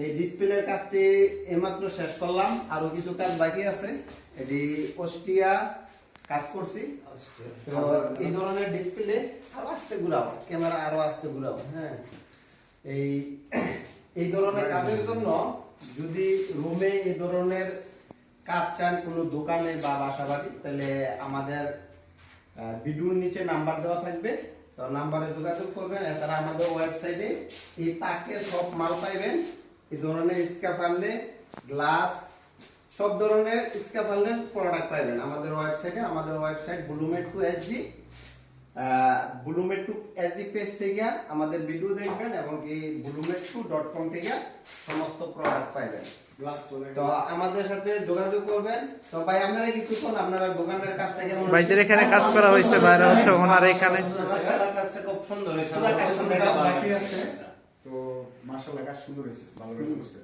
এই ডিসপ্লের কাজটি এইমাত্র শেষ করলাম, আরো কিছু কাজ বাকি আছে। এটি অস্ট্রিয়া কাজ করছি। তো এই ধরনের ডিসপ্লে আরো আস্তে ঘুরাও, ক্যামেরা আরো আস্তে ঘুরাও। হ্যাঁ, এই এই ধরনের কাজের জন্য যদি রুমে এই ধরনের কাজ চান কোনো দোকানে বা বাসা বাড়ি, তাহলে আমাদের ভিডিওর নিচে নাম্বার দেওয়া থাকবে, তো নাম্বারে যোগাযোগ করবেন। এছাড়া আমাদের ওয়েবসাইটে এই তাকের সব মাল পাইবেন। এই ধরনের স্ক্যাফাল্ডে, গ্লাস, সব ধরনের স্ক্যাফাল্ডের প্রোডাক্ট পাইবেন আমাদের ওয়েবসাইটে। আমাদের ওয়েবসাইট blumed2sg, blumed2sg পেজ থেকে আমাদের ভিডিও দেখবেন এবং এই blumed2.com থেকে সমস্ত প্রোডাক্ট পাইবেন। তো আমাদের সাথে যোগাযোগ করবেন। তো ভাই আপনারা কিছুক্ষণ আপনারা দোকানের কাজটা কেমন ভাইদের এখানে কাজ করা হয়েছে, বাইরে হচ্ছে ওনার এখানে কাজটা খুব সুন্দর হয়েছে। তো মাশাআল্লাহ কাজ সুন্দর হয়েছে, ভালো হয়েছে।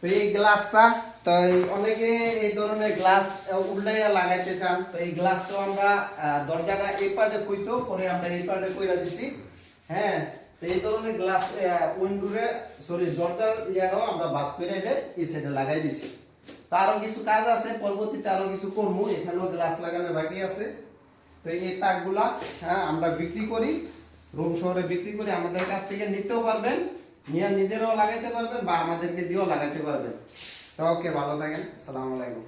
তো এই গ্লাসটা, তো অনেকে এই ধরনের গ্লাস উল্টাইয়া লাগাইতে চান। তো এই গ্লাসটা আমরা দরজাটা এই পার্টে কইতো, পরে আমরা এই পার্টে কইরা দিছি। হ্যাঁ, তো এই ধরনের গ্লাস উইন্ডোরে দরজার ইয়াটাও আমরা বাস করে এই সাইডে লাগাই দিছি। তো আরো কিছু কাজ আছে, পরবর্তীতে আরো কিছু করবো। এখানেও গ্লাস লাগানোর বাকি আছে। তো এই তাকগুলা হ্যাঁ আমরা বিক্রি করি, রুম শহরে বিক্রি করি। আমাদের কাছ থেকে নিতেও পারবেন, নিয়ে নিজেরাও লাগাইতে পারবেন বা আমাদেরকে দিয়েও লাগাইতে পারবেন। তো ওকে, ভালো থাকেন, আসসালামু আলাইকুম।